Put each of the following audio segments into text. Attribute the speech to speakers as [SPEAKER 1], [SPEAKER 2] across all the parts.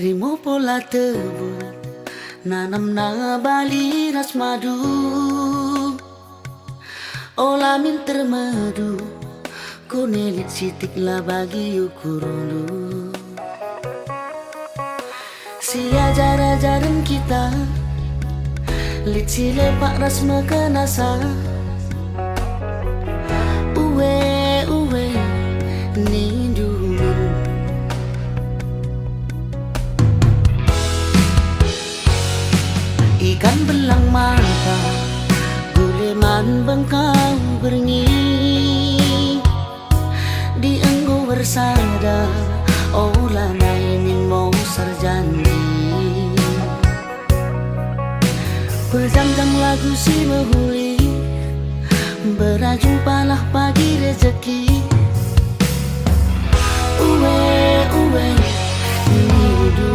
[SPEAKER 1] Rimo pola tebu nanam na bali ras madu ola min termadu kunelit sitik la bagi ukurulu si ajar-ajaran kita lit sile pak ras makanasa uwe uwe nindu ikan belang mata guleman bengkau berngi di enggo bersada olah nainin mau sarjani pejam-jam lagu si behuli berjumpalah pagi rezeki uwe uwe nidu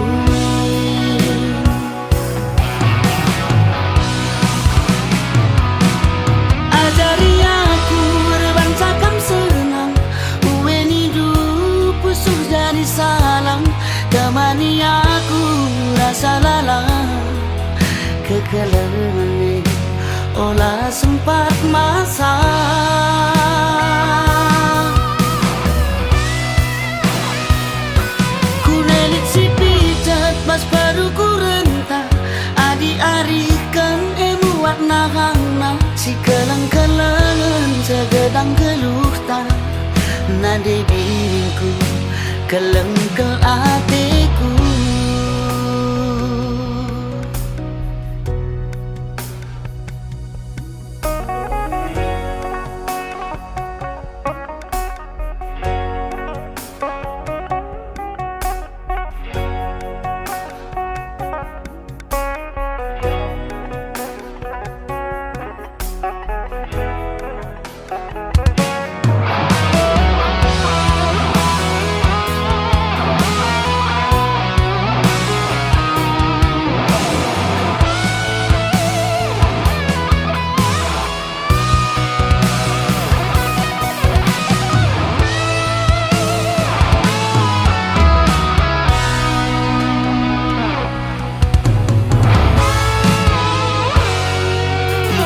[SPEAKER 1] ajari aku berbancakan senang uwe nidu pusuh jadi salam temani aku rasa lalang kekelemani olah sempat masa kunelit si picat pas baru ku rentah adi arikan emu warna hangna si kelang-kelangan segedang geluh tak nade diriku kelengkel hatiku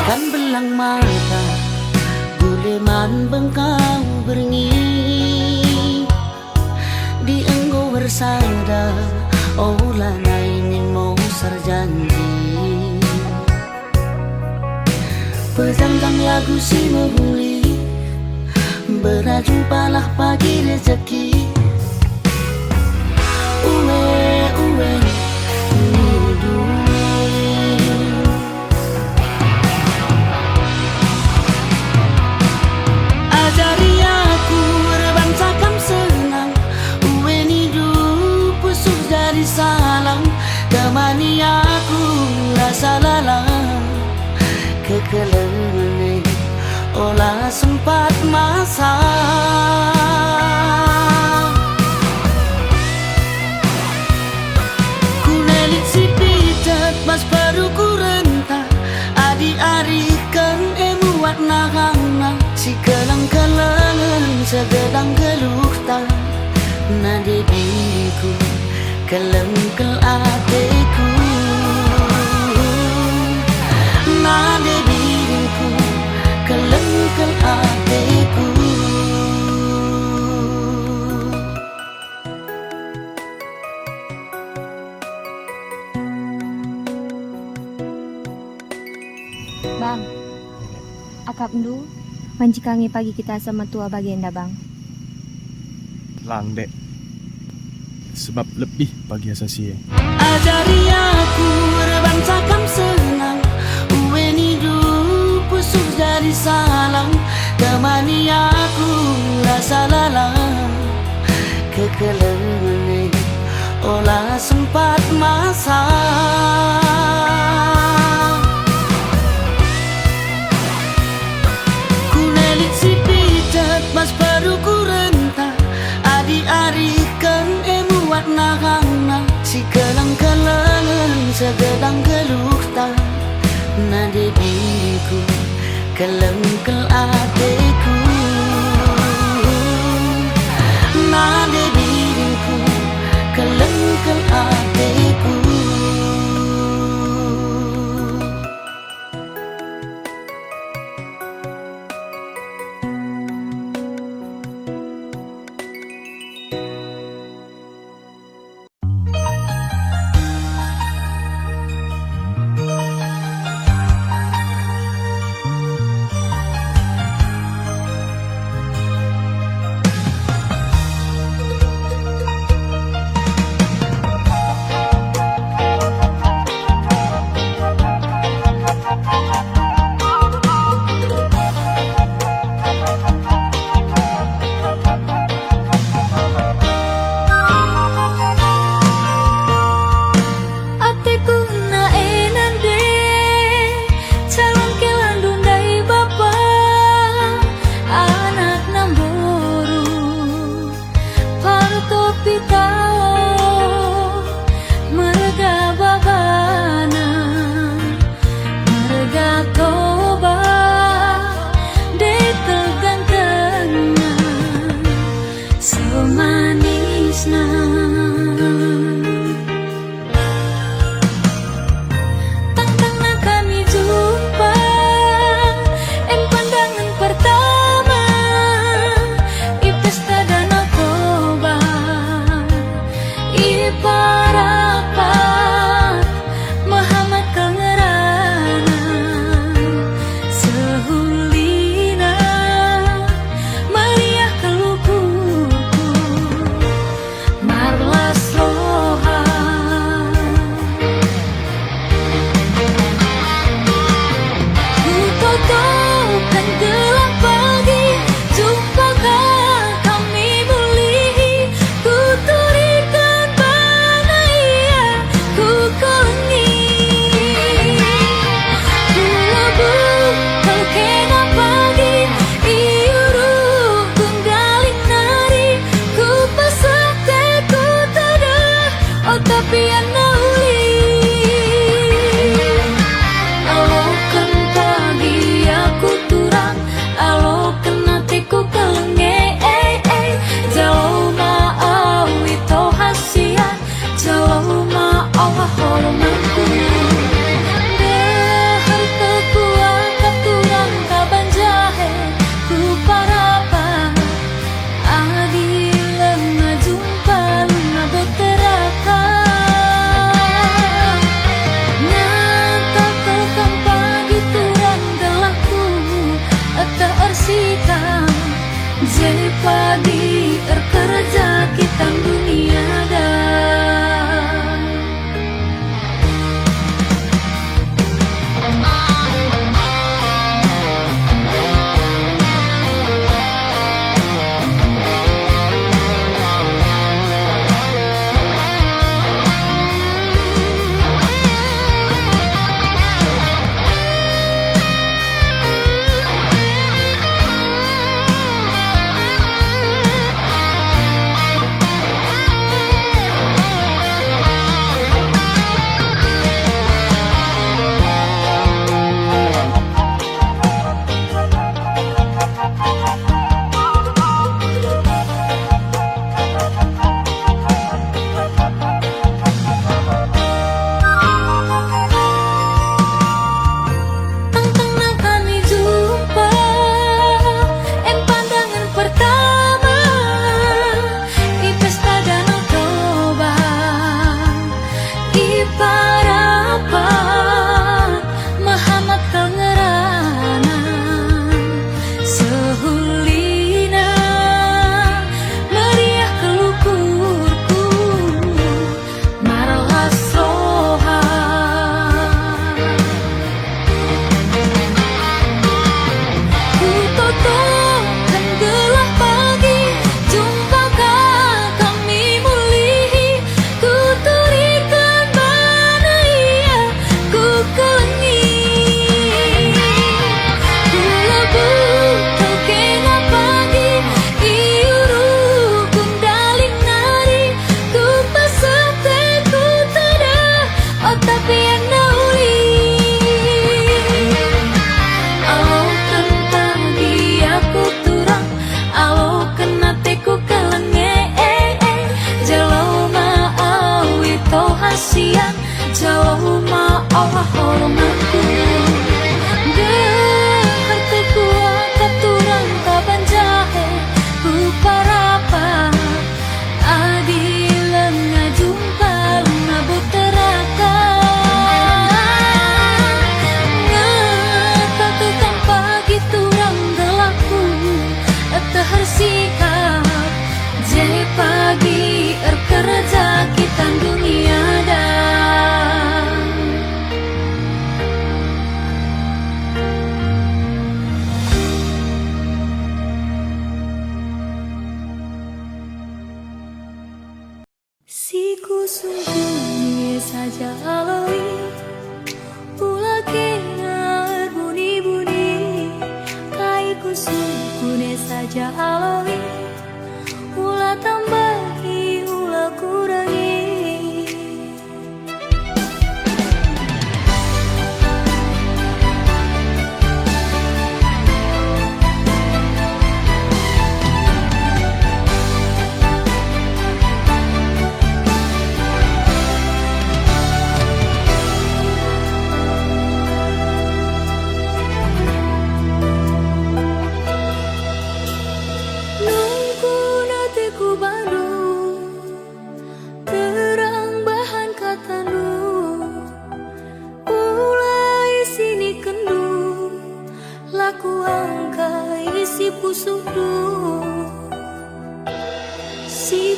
[SPEAKER 1] ikan belang mata guleman bengkau berngi di enggo bersada olah nainin mau sarjani pejam-jam lagu si behuli berjumpalah pagi rezeki uwe uwe nidu ajari aku berbancakan senang uwe nidu pusuh jadi salam temani aku rasa lalang kekelemani olah sempat masa kunelit si picat pas baru ku rentah adi arikan emu warna hangna si kelang-kelangan segedang geluh tak nade diriku kelengkel hatiku nade diriku kelengkel hatiku
[SPEAKER 2] Bang, akap ndu mancikangi pagi kita sama tua bagenda bang.
[SPEAKER 3] Lang dek, sebab lebih pagi asasi.
[SPEAKER 1] ajari aku berbancakan senang uwe nidu pusuh jadi salam temani aku rasa lalang kekelemani olah sempat masa kunelit si picat pas baru ku rentah adi arikan emu warna hangna si kelang-kelangan segedang geluh tak nade diriku kelengkel hatiku nade diriku kelengkel hatiku
[SPEAKER 4] tresna. Tantangna kami jumpa en pandangan pertama i pesta Danau Toba, i parapat Muhammad Kangerana sehulina meriah kelukuku marlas roha. Ku totokkan gelap pagi, jumpakah kami mulih, ku turikan mana ia ku kelengi. Ku labuk kau kena pagi, iuruh kunggaling nari, ku pasate ku tada, oh tapi anauli. Alokan pagi aku turang, alokan hatiku kelenge, jauh maawi tau hasian, jauh ma Allah hormatku. Dahar kekuatan turang kaban jahe, ku parapan adil ngajumpa luna beterakan. Nyata tekan pagi turang gelapku ata ersikam, jadi pagi kerja kita dunia dah. Tantangna kami jumpa en pandangan pertama i pesta Danau Toba, i parapat Muhammad Kangerana sehulina meriah kelukurku marlas roha. Ku totokkan gelap pagi, jumpakah kami mulih, ku turikan mana ia ku kelengi. Ku labuk kau kena pagi, iuruh kunggaling nari, ku pasate ku tada, oh tapi anauli. Alokan pagi aku turang, alokan hatiku kelenge, jauh maawi tau hasian, jauh ma Allah hormatku. Dahar kekuatan turang kaban jahe, ku parapan adil ngajumpa luna beterakan. Ngata tekan pagi turang gelapku ata harsikap, jadi pagi kerja kita dunia dah. Si kusungkuni saja aloi, ulah kena bunyi-bunyi, kai kusungkuni saja aloi, ulah tambahi ulah kurangi.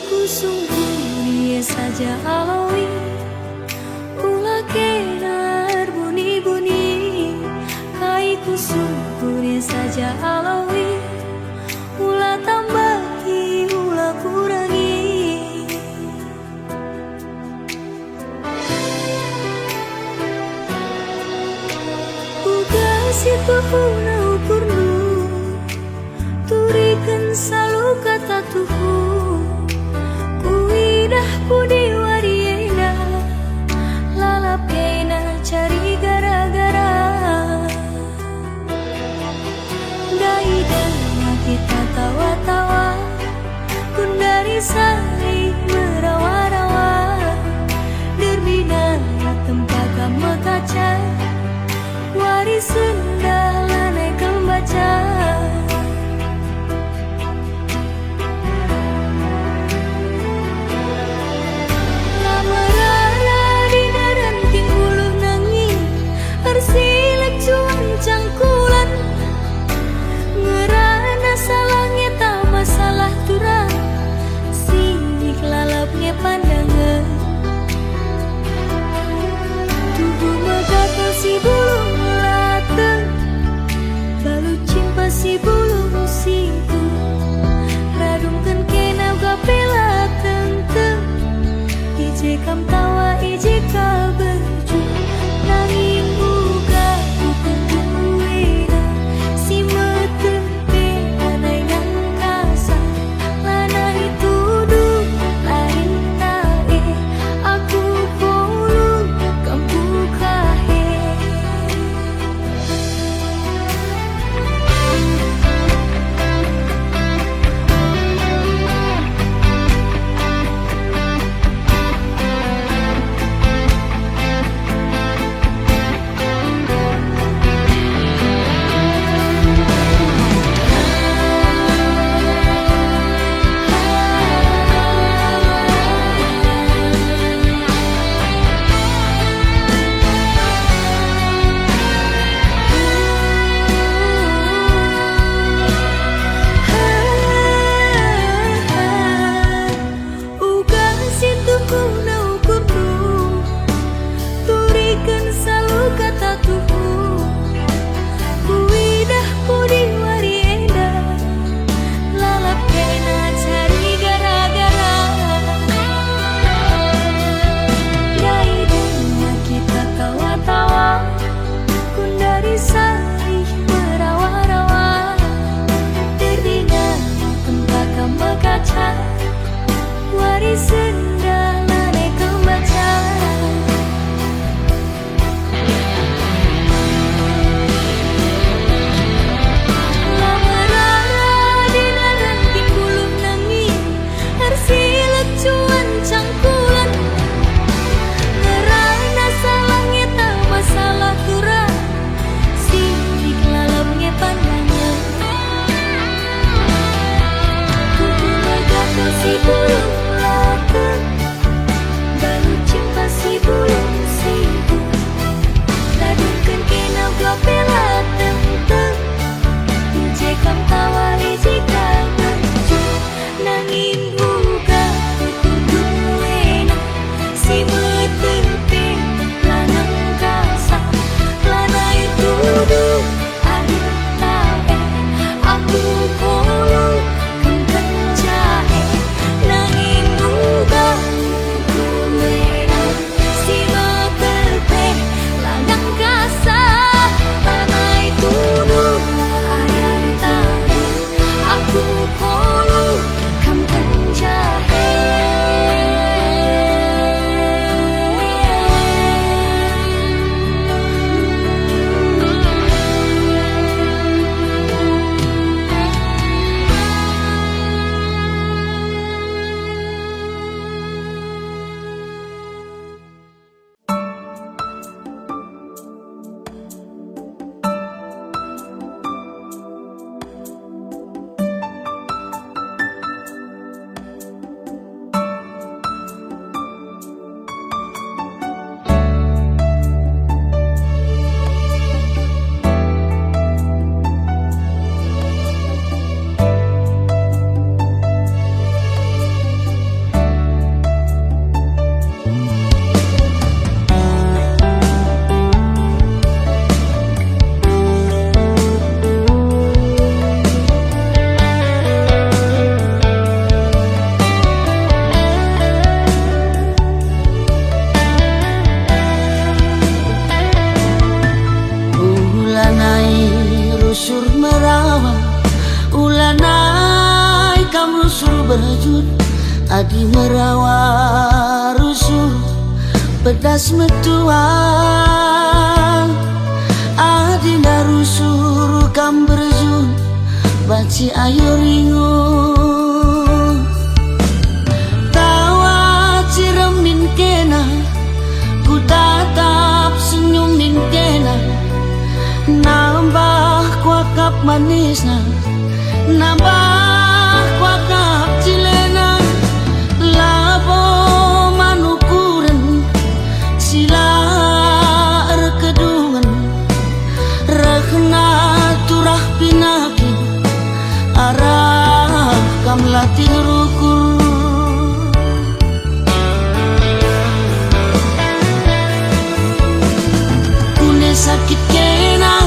[SPEAKER 4] sungguh saja alawi ulah kenar bunyi-bunyi kaiku sungguh saja alawi ulah tambahi ulah kurangi uga situ huna ukurnu turikan selalu kata tuhu Kudi wariena lalap kena cari gara-gara dai dana kita tawa-tawa kun dari sari merawa-rawa derbina tempat kamu kaca waris senda lanai kembaca Silek cuan cangkulan ngerana salahnya tak masalah turang sinik lalapnya pandangan tubuh megakau si bulung lateng balu cimpa si bulung siku radungkan kenau kapela teng-teng ije kam tawa ije ka berju nanging si burung lateng
[SPEAKER 1] adi merawa rusuh pedas metuang adi narusur kam berjun baci ayo ringu tawa ciremin kena ku tatap senyumin kena nambah kuakap manisna nambah kuakap cilena labo manukuren sila rekedungan rekna turah pinaki arah kam latih rukur kune sakit kena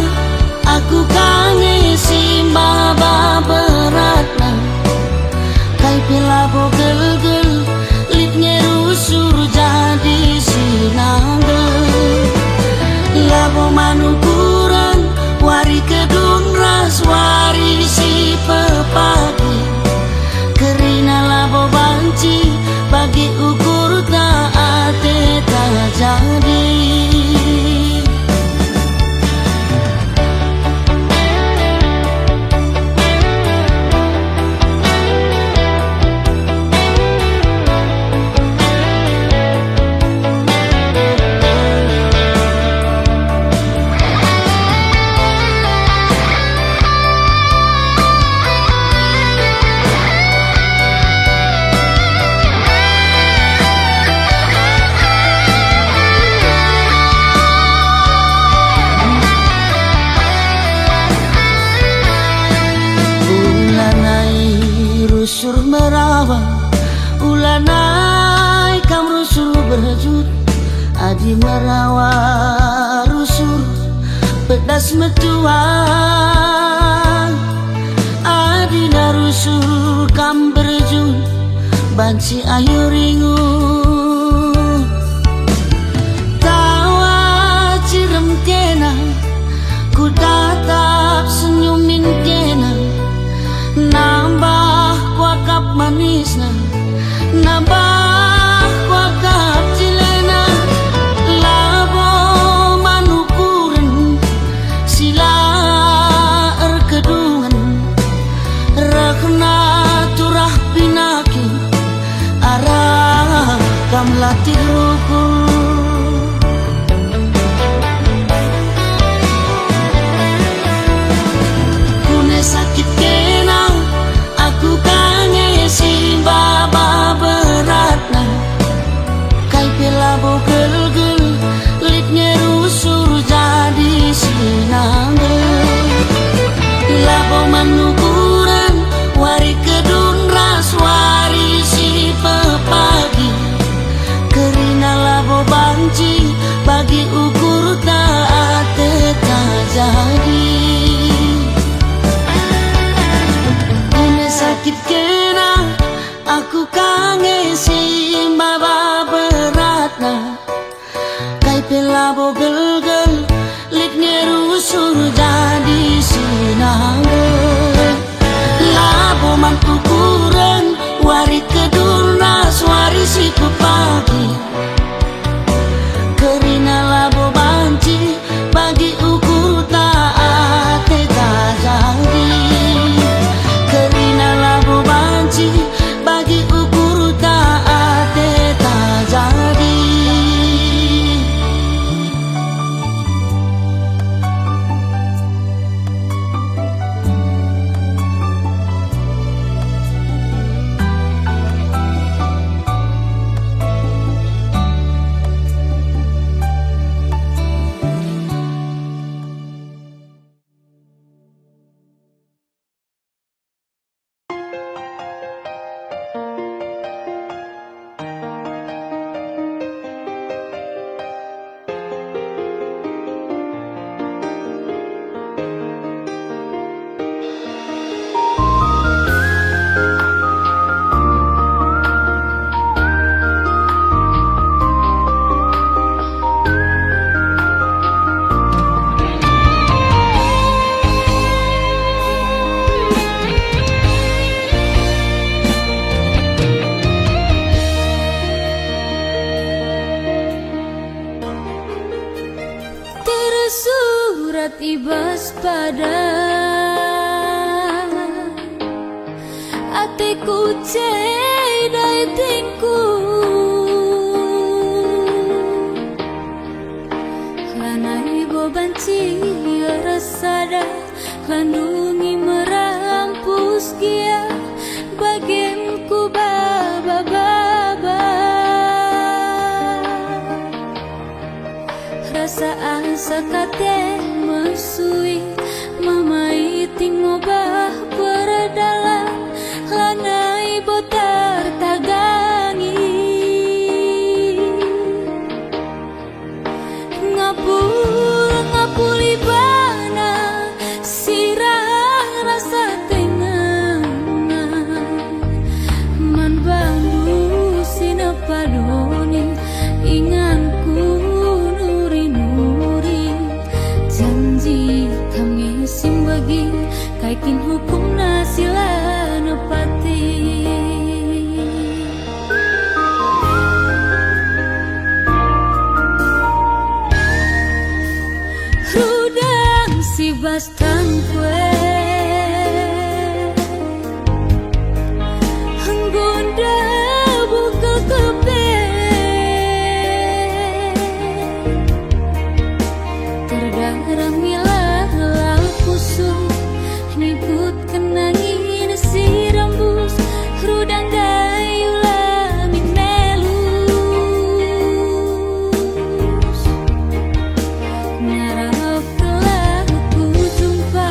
[SPEAKER 1] aku kangen simba beratna kai pelabo gel-gel litnya rusur jadi sinanggel labo manukuran wari kedung ras wari si pepagi kerina labo banci bagi ukur tak jadi rusur merawa ulanai kam rusur berhajut adi merawa rusur pedas metuang adi narusur kam berjun banci ayu ringu tawa cirem kena ku tatap senyumin kena nambah kuakap manisna nambah kuakap cilena labo manukuren sila erkedungan rekna turah pinaki arah kam latih rukur kune sakit kena aku kangen simba beratna kai pelabo gel-gel litnya rusur jadi sinanggel labo manukuran wari kedun ras wari si pepagi kerina labo banci bagi ukur tak jadi sakit kena aku kangen simba beratna kai pelabo gel-gel litnya rusur jadi sinanggel labo mantukuran wari kedurnas wari si pepagi kerina labo banci bagi ukur tak jadi kerina labo banci bagi ukur tak jadi
[SPEAKER 4] surat ibas pada atiku cedai tingku lanai bobanci rasada landungi merampus kia bagemku baba baba rasa asa kate mesui mamai tingobah berdalam lanai botar tagangi ngapuli bana sirang rasa tenang man bandu sinapadoni inganku nuri-nuri janji kami simbagi kaikin hukum nasila nepati rudang si bastan kue henggunda buka kepe terdarah milah pusu nikut kenangin si rambus rudang gayu lamin melus ngarap telah ku jumpa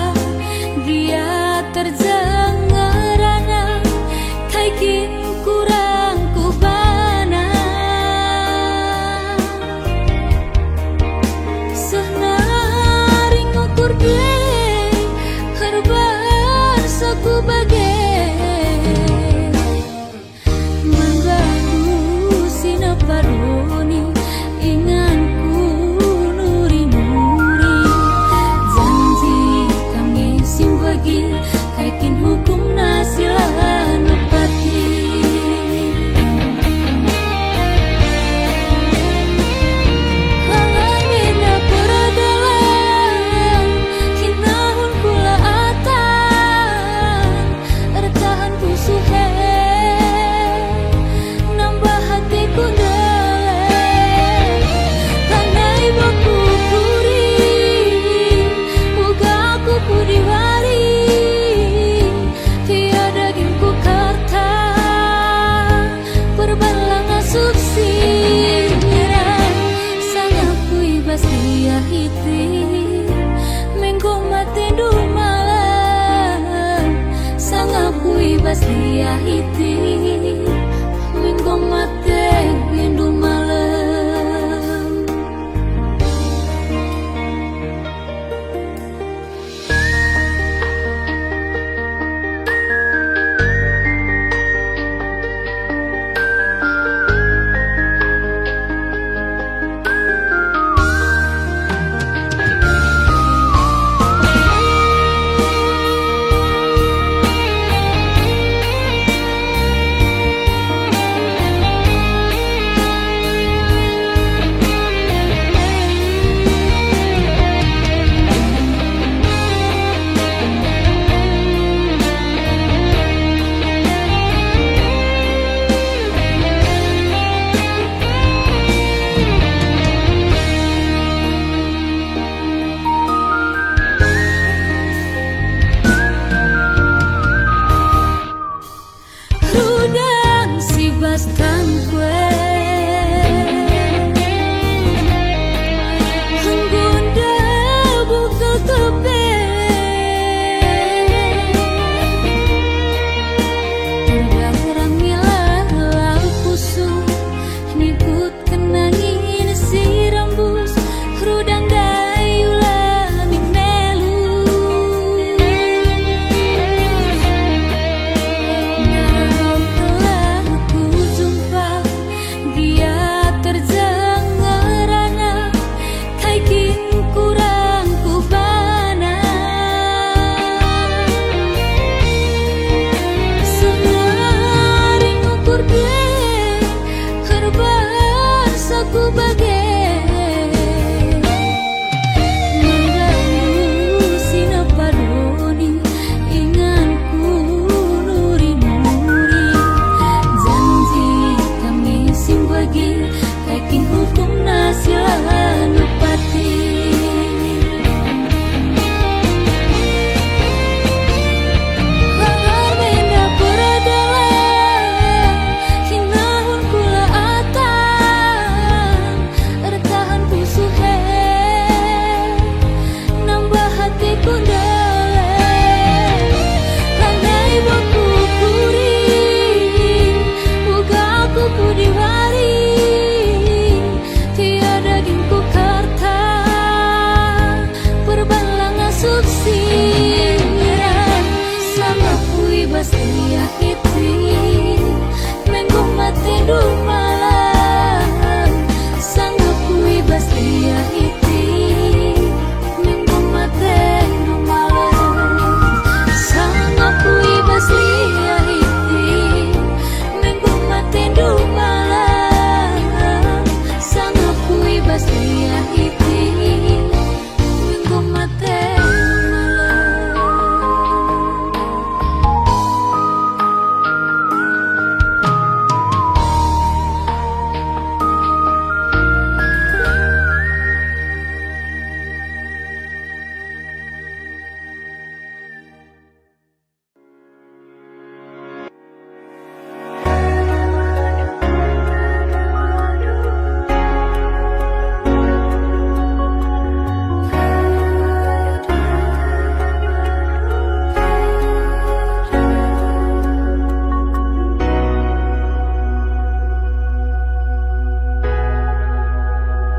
[SPEAKER 4] dia terjangarana kaikin kurang ku bana senaring ukur gue herbar saku bagai manggadu sinapadoni inganku nuri-nuri janji kami simbagi kaikin hukum nasilah nepati halangina peradalan kinahun kula atan ertahan pusuhe nambah hatiku dalem lanai baku puri buka aku pudi wari tiada gimku karta berbalang asupsi sangat ku ibas dia hiti minggu mati du malam sangat ku ibas dia hiti minggu mati du malam rudang si bastan kue henggunda buka kepe terdarah milah pusu nikut kenangin si rambus rudang gayu lamin melus ngarap telah ku jumpa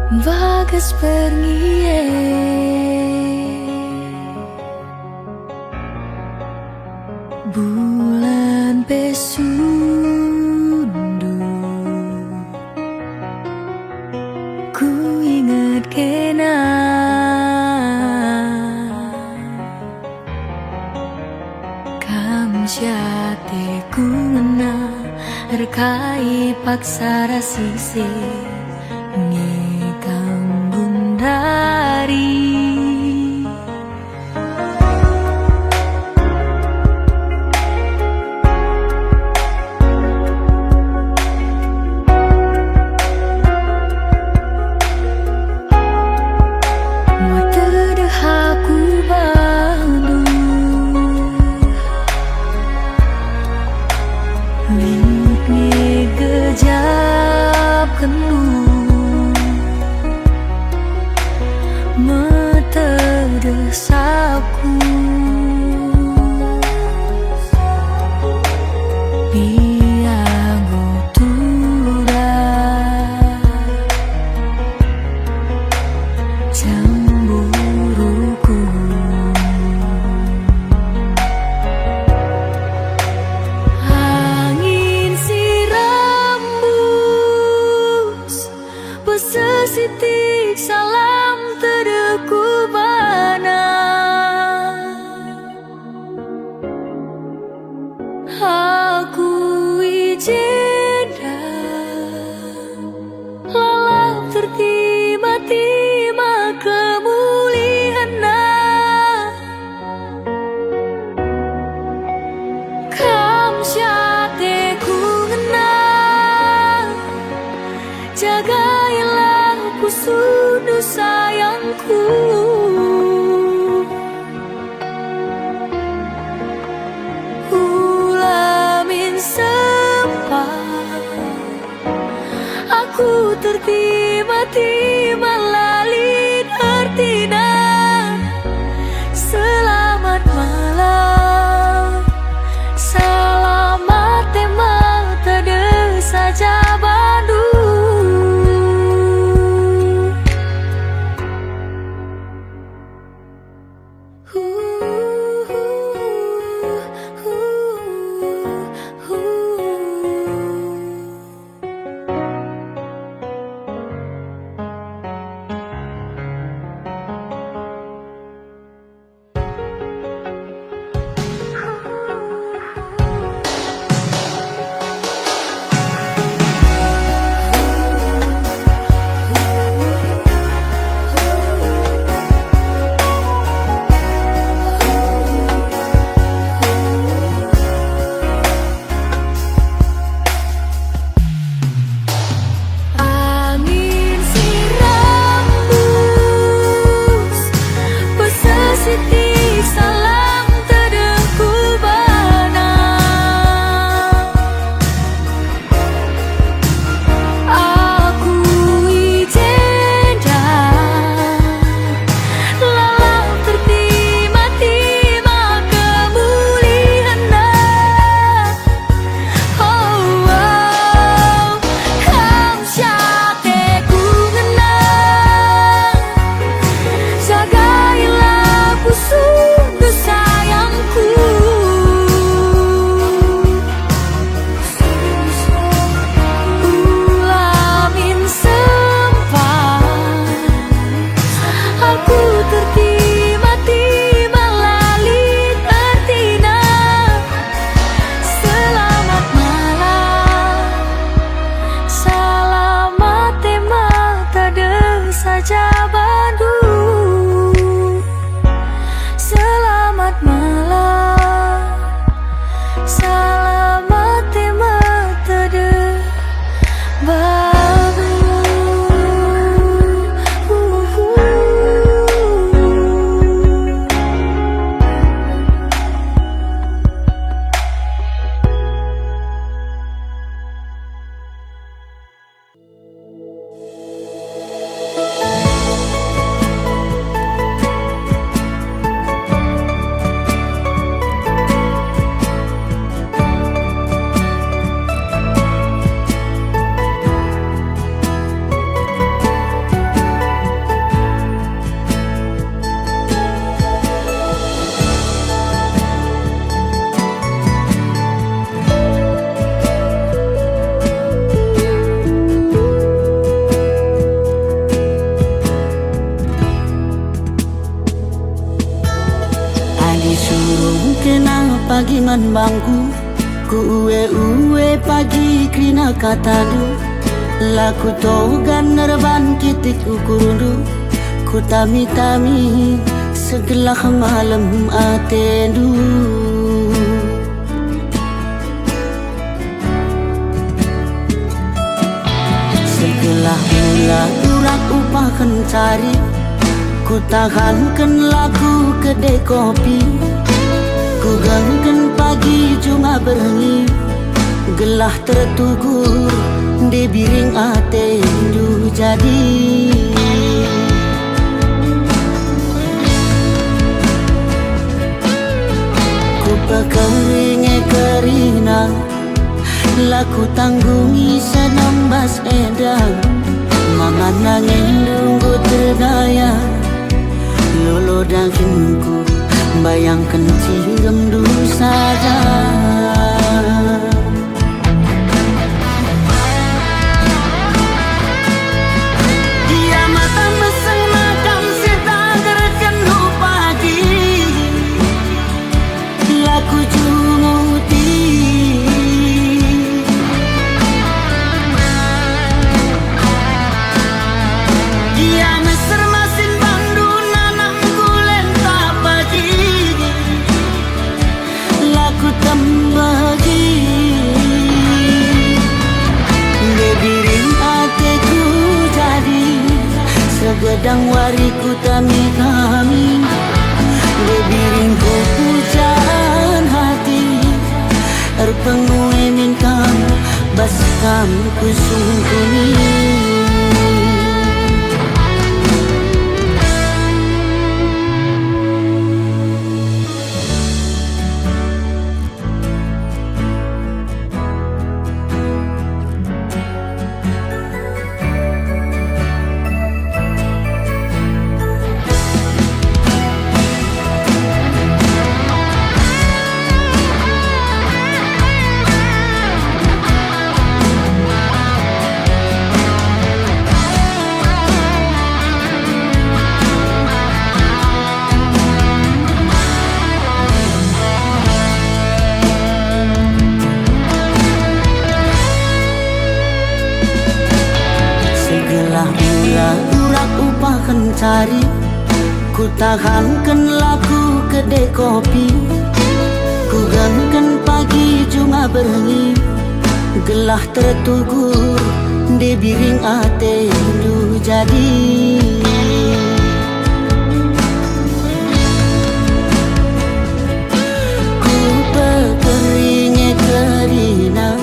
[SPEAKER 4] Bagas perngie bulan pesundu, ku ingat kena kam syate ku ngena rekai paksa rasise ngekang bundari. Desaku piago tura cemburuku, angin sirambus pesesitik salam terdeku. Aku izinkan lalap tertima-tima kemuliaan kam syate ku ngenang, jagailah pusudu sayangku. Aku tertima-tima lalin artina. Selamat malam, selamat temal tade saja Bandung.
[SPEAKER 1] dengan bangku. Ku uwe pagi krina katadu. Laku togan nerban kitik ukurundu. Ku tami-tami segelah malam atendu. Segelah mula urak upakan cari. Ku tahankan lagu kedai kopi. Ku gangkan pagi cuma berengi. Gelah tertugur di biring atendu jadi. Ku pekeringe kerina. Laku tanggungi senambas edang. Mama nangin nunggu terdaya. Lolo dagingku bayangkan cium dulu saja. Dia mata meseng makan sita gerken pagi. Laku junguti. Dia meser masin bandu nanam gulen tak pagi. Laku tembagi. Debiring hatiku jadi segedang wariku tami-tami. Debiring ku pujaan hati. Erpengue mintam baskam kusungkuni. Mula urak upakan cari. Ku tahankan laku kedai kopi. Ku gangkan pagi cuma berengi. Gelah tertugur di biring atendu jadi. Ku pekeringe kerina.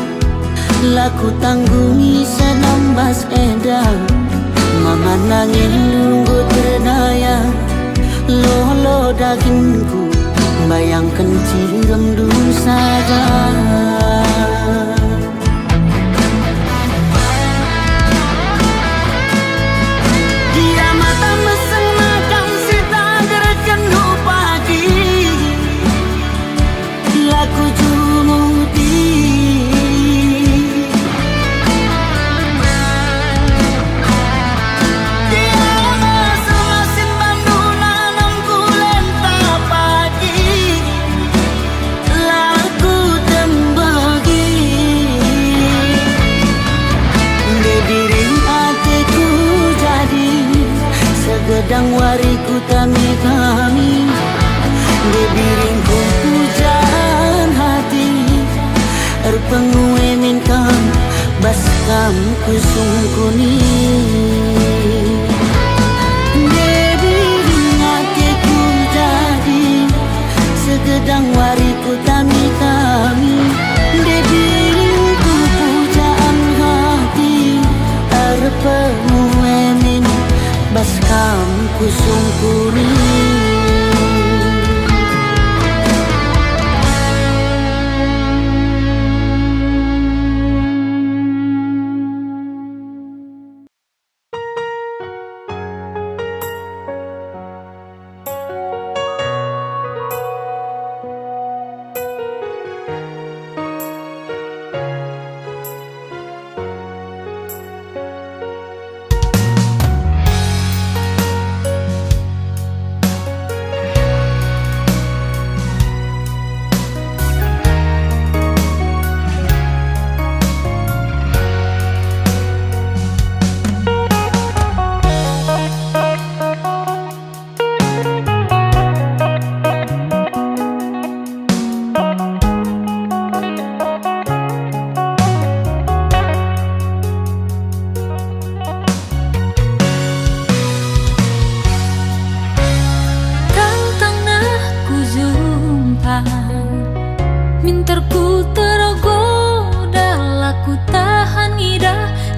[SPEAKER 1] Laku tanggungi senambas edang. Mama nangin nunggu terdaya. Lolo dagingku bayangkan cium dulu saja. Dia mata meseng makan sita gerken pagi. Laku jumuti. Gedang wariku tami-tami. Debiringku pujaan hati. Erpengue mintam baskam kusungkuni. Debiring hatiku jadi segedang wariku tami-tami. Debiringku pujaan hati. Erpengue mintam baskam kusungkuni.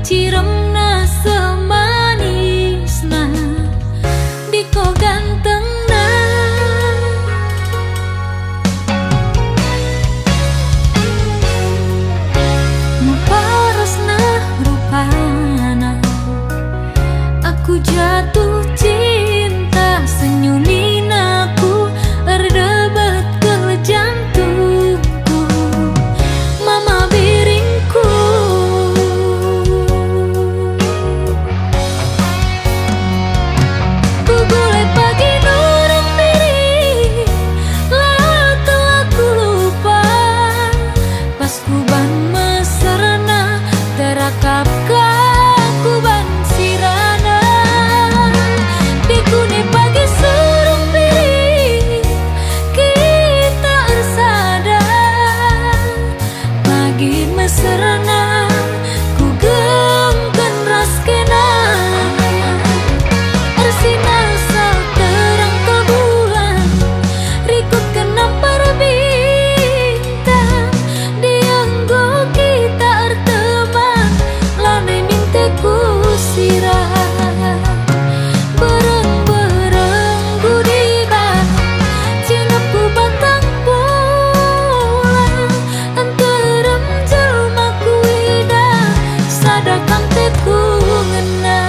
[SPEAKER 4] ciremna semanisna diko gantengna maparosna rupana aku jatuh cinta senyumin aku erdebat ke jantungku mama biringku ku gulai pagi nurung diri lah telah aku lupa pas kuban meserna terakap kuban sirana dikune pagi surung diri kita ersada pagi meserna ku gengken raskena ersinar sal terang ke bulan rikut kenam para bintang dianggo kita erteman lanai minteku sirah bereng-bereng gudibah cinepku batang bulan anterem jelmaku ida sadakang teku ngena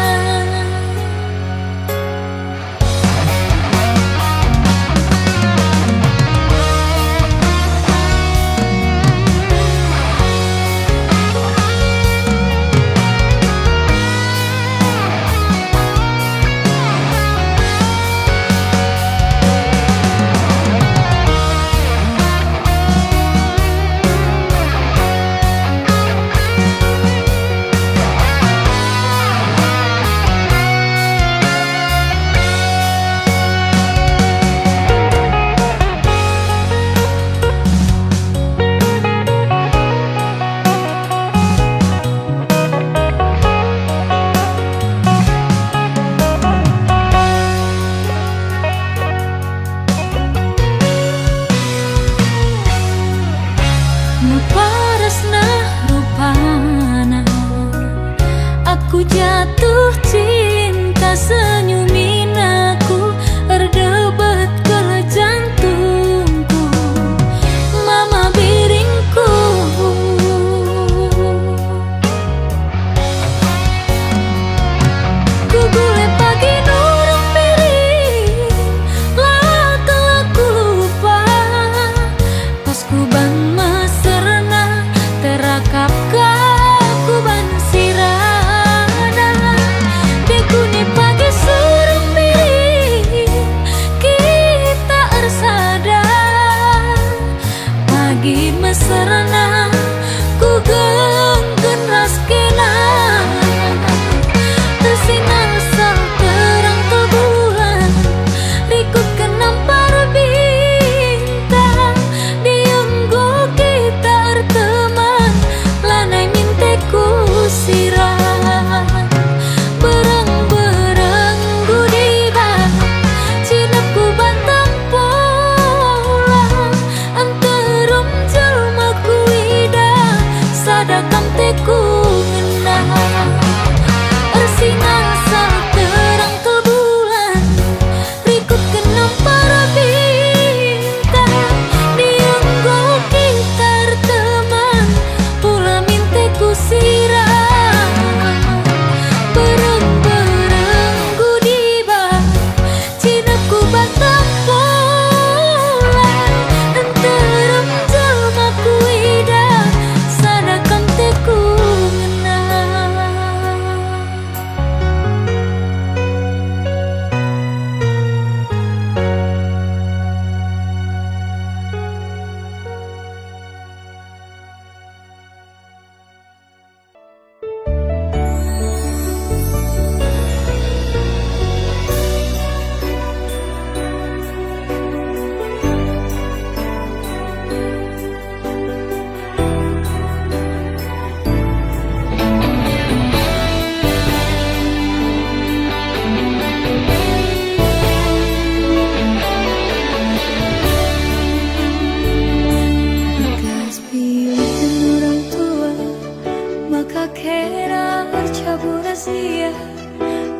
[SPEAKER 4] kena bercabur sia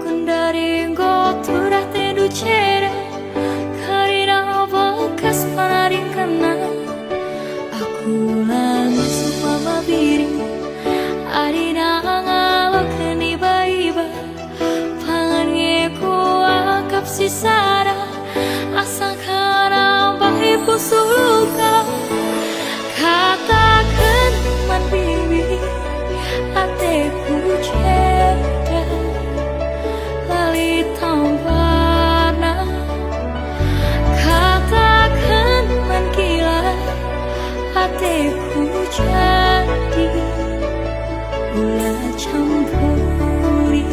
[SPEAKER 4] Kundari gotura tedu cera Karina bekas panaring kena Aku langis mama biri Arina ngalo keni baiba Pangan ngeku akap sisara Asa kana bahi pusuluka Katakan man bibi Ateku cera Lali tampana Katakan man gila Ateku jadi Gula campuri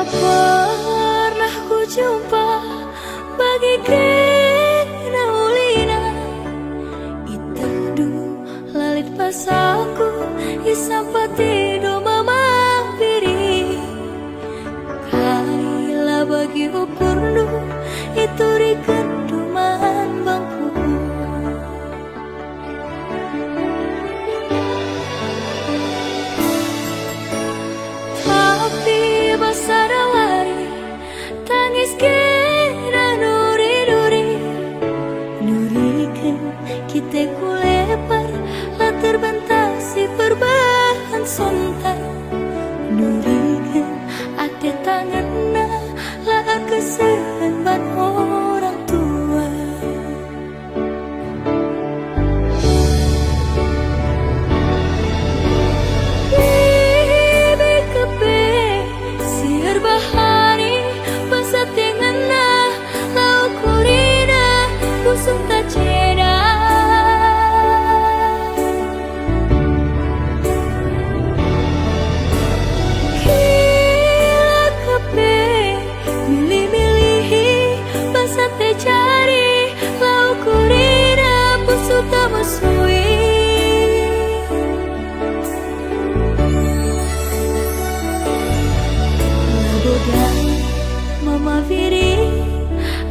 [SPEAKER 4] Pernah ku jumpa bagi kena ulina Itadu lalit pasaku Isampati do mama biri Kaila bagi upurnu Itu rikenduman bangku Tapi basara lari Tangis kira nuri-nuri Nurikan kita kulepar Lah terbentasi perbahan sontan Nurikan ate tanganna Lah kesehan orang tua Bibi kepe Siar bahari Basa tengana Lau kurina Busuk tak ceda Kila kepe Milih-milihi Basa te cari Lau kurina Busuk tak musui Labodai Mama Viri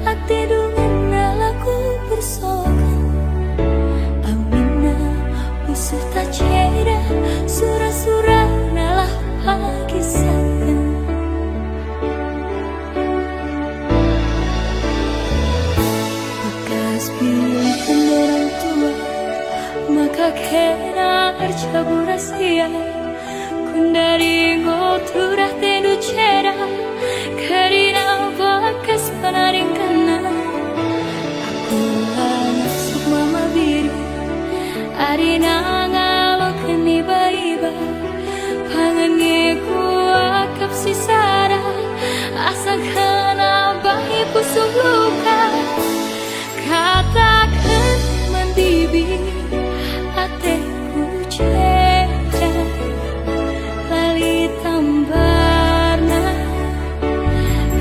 [SPEAKER 4] Ate dungan nalaku bersokan Amina Usuh tak cera Surah-surah nalah pagisakan Bekas pilihan orang tua Maka kena bercabur rahasia Kundari ngoturah tedu cera Karina bekas panaring kena Aku langsung mama biri Arina ngalo keni baiba Pangan ngeku akap sisara Asa kana bahi pusuk luka Katakan man bibi Ateku cera Lali tambarna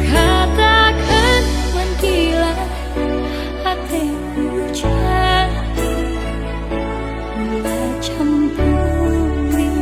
[SPEAKER 4] Katakan man gila Ateku jadi Gula campuri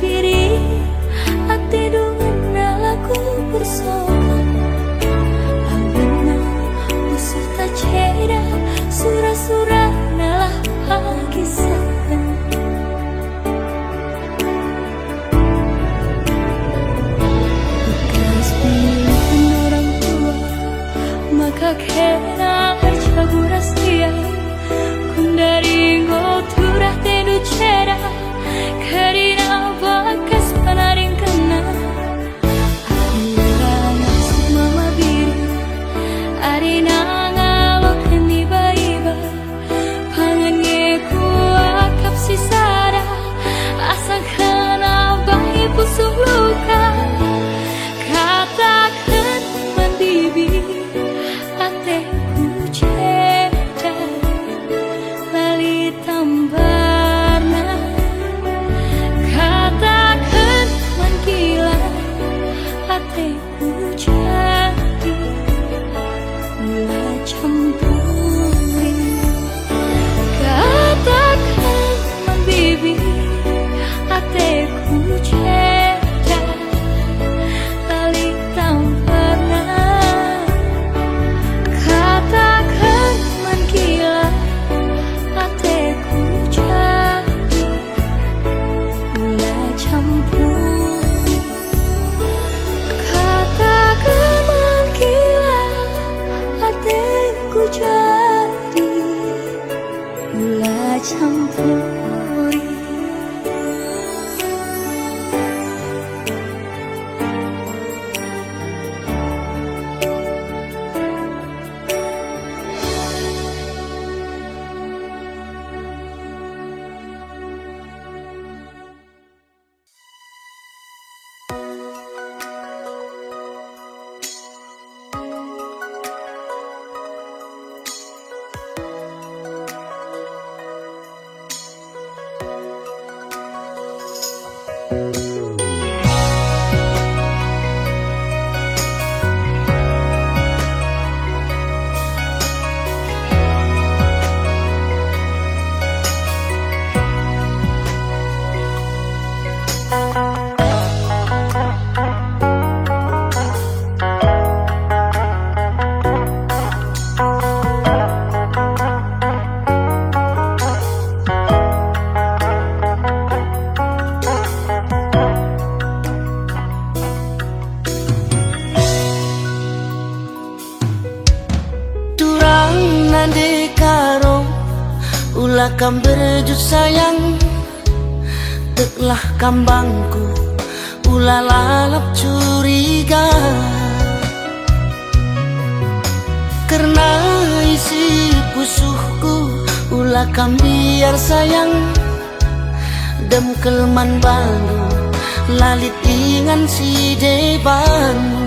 [SPEAKER 4] piri ate dengan aku bersokan Ambena usul tak ceda surah-surah nalah kisahkan bekas pilihan orang tua maka kena arcaburas dia kundari ngoturah tedu ceda karina bakas panaring kena Adira nasib mama biri arina ngalok iba-iba pangannya ku akap sisara asang kena bayi pusuh luka katakan man bibi ateku ceda lali tambarna katakan man gila ateku jadi mula campuri katakan man bibi ateku ceda lali tambarna katakan man gila ateku jadi mula campuri katakan man gila ateku jadi mula campuri
[SPEAKER 1] Durang nande karo ulah kam berjut sayang teklah kambangku ulah lalap curiga karena isi pusuhku ulah kam biar sayang dem kelman bangu lalit ingan si deban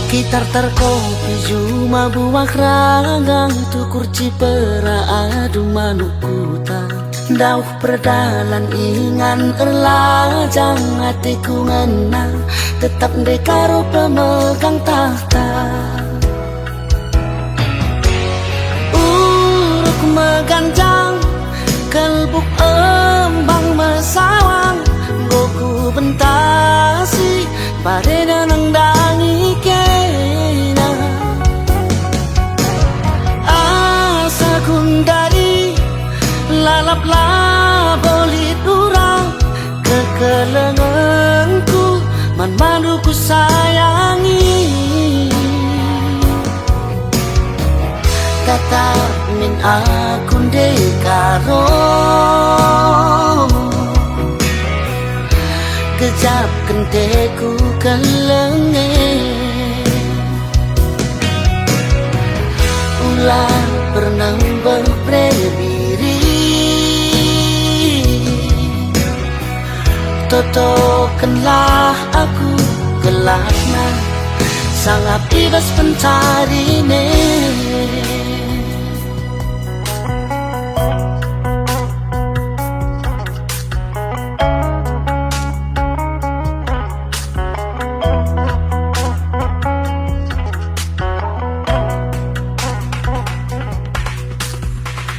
[SPEAKER 1] Kitar terkopi cuma buah ragang tu kurci pera adu manukuta dauh perdalan ingan erlajang hatiku ngena tetap dekaro pemegang tahta uruk meganjang kelbuk embang mesawang goku bentasi pada danang dangi kena asa kundari lalap labolit urang kekelenganku man maluku sayangi tetap min akun dekaro kejap kenteku kelenge ulah pernah berprebiri totokanlah aku gelapna sangat bebas pencari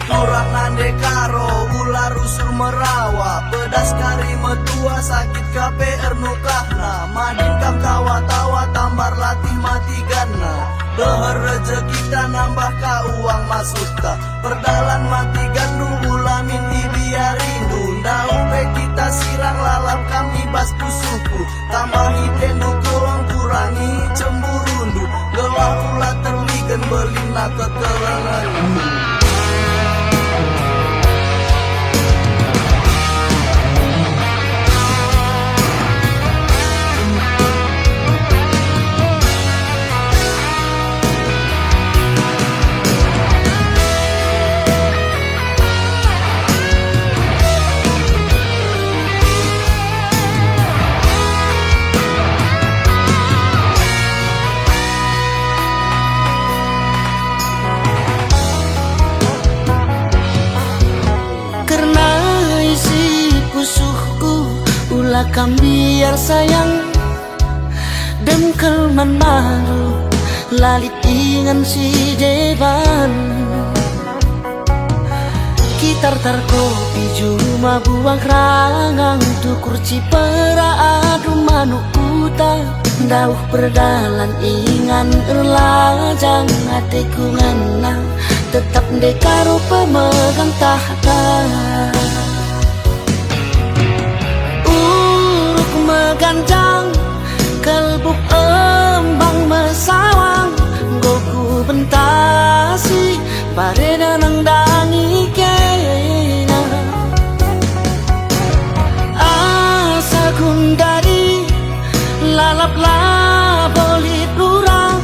[SPEAKER 5] Orang nande karo ular usul merawa pedas kari metua sakit kape ernukahna madin kam tawa-tawa tambar latih mati gana doher rezeki kita nambah ka uang masuk ta perdalan mati gandu ulamin ibiar rindu ndaupe kita sirang lalap kami bas pusuku tambahi tendu kolong kurangi cemburundu gelah ulah terligen belina ketelanganku.
[SPEAKER 1] Ulakam biar sayang Dengkel man malu Lalit ingan si deban Kitar tar kopi cuma buang kerangang Tukur cipera adu manuk kuta Dauh berdalan ingan erlajang Hatiku ngenang Tetap dekaro pemegang tahta Meganjang kelbuk embang mesawang goku bentasi barena nang dangi kena asa gundari lalap labolit urang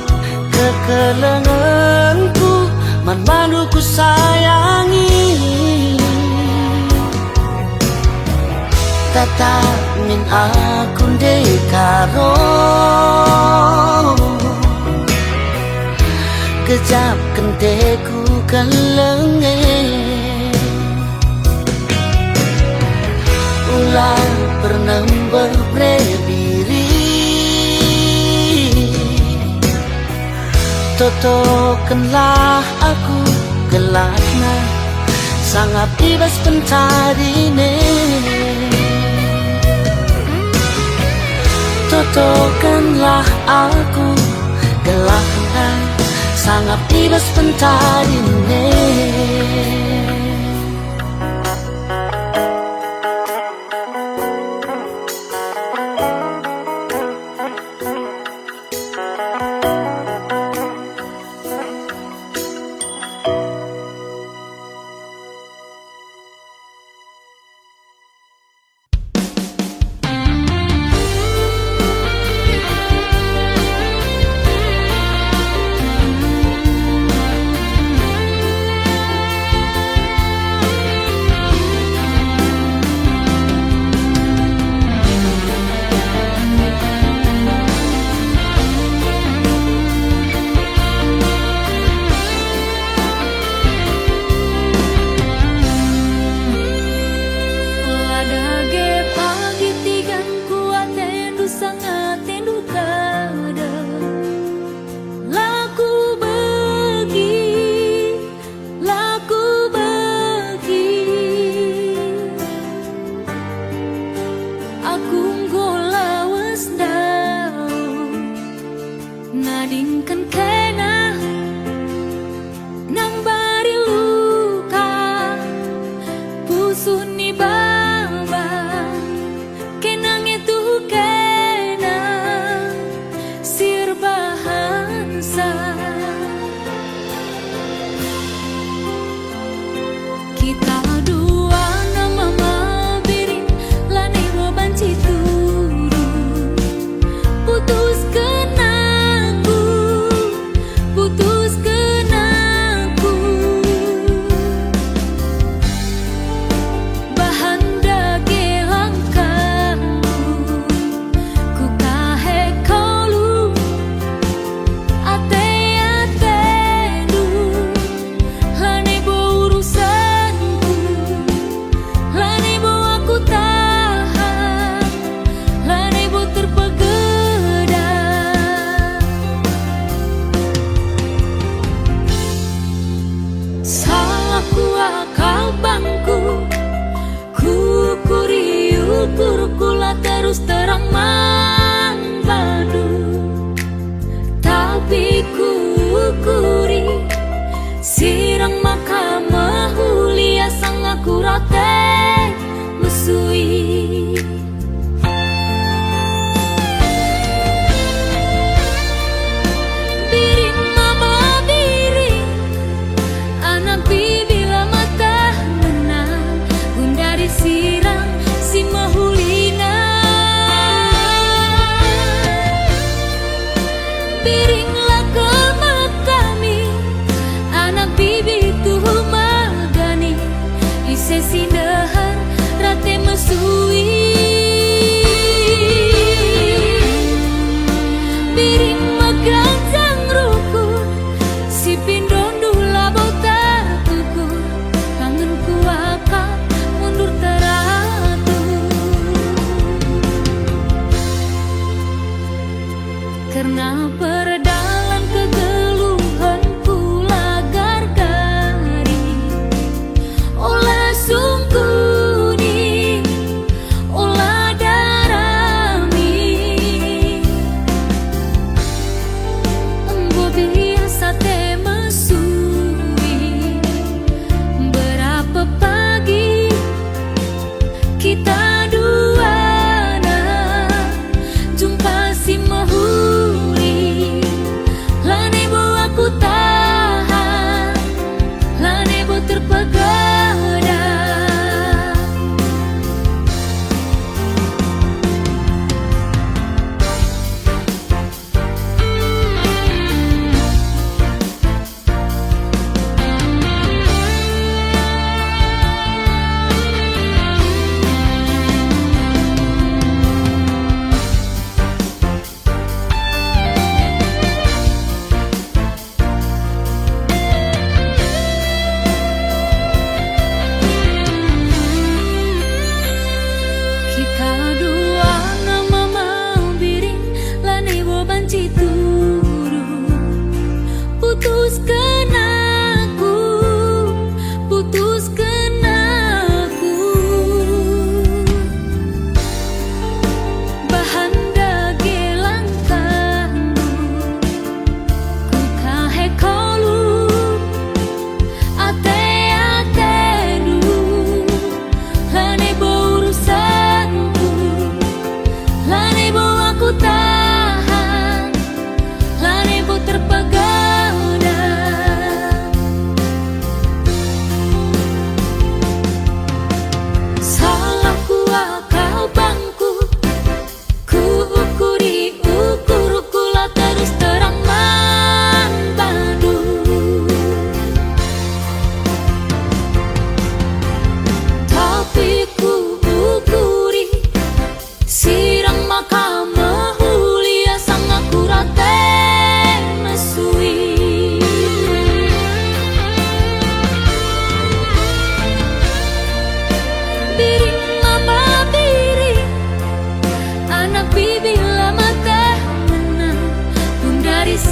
[SPEAKER 1] kekelenganku man manuku sayangi tata min akun dekaro kejap kenteku kelenge ulah bernember berdiri totokanlah aku gelakna sangat bebas pencarine Totokanlah aku gelapkan sangat bebas pencarine
[SPEAKER 4] Bahan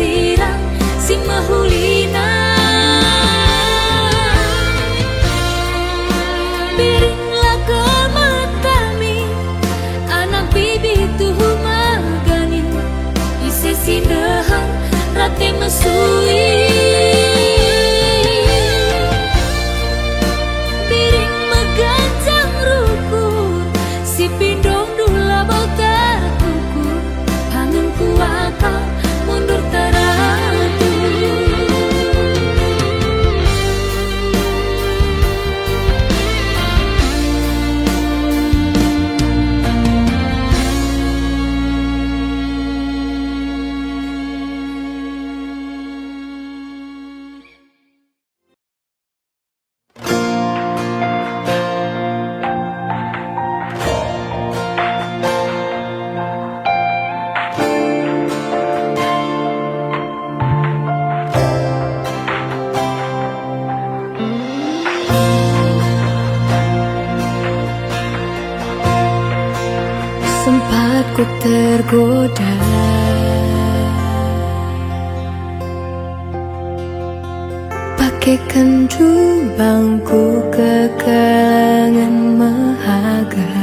[SPEAKER 4] sirang si mahulina. Biringlah ke matami, anak bibi tuh magani, isi sinahan rate mesui. Biring megacang rukur, si pindong dula bakar kuku, angin kuaka mundur teratur. Sempat ku tergoda bagaikan bangku ke kalangan mahaga.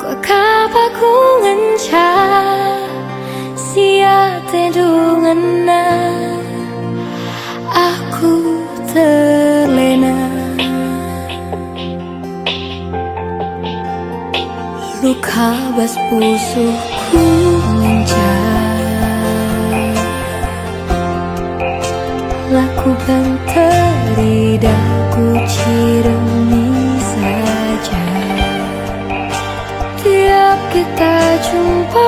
[SPEAKER 4] Kau kapaku ngenca sia tedungan aku terlena. Luka bas pusuhku mencar, laku banteri daku ciremi saja. Tiap kita jumpa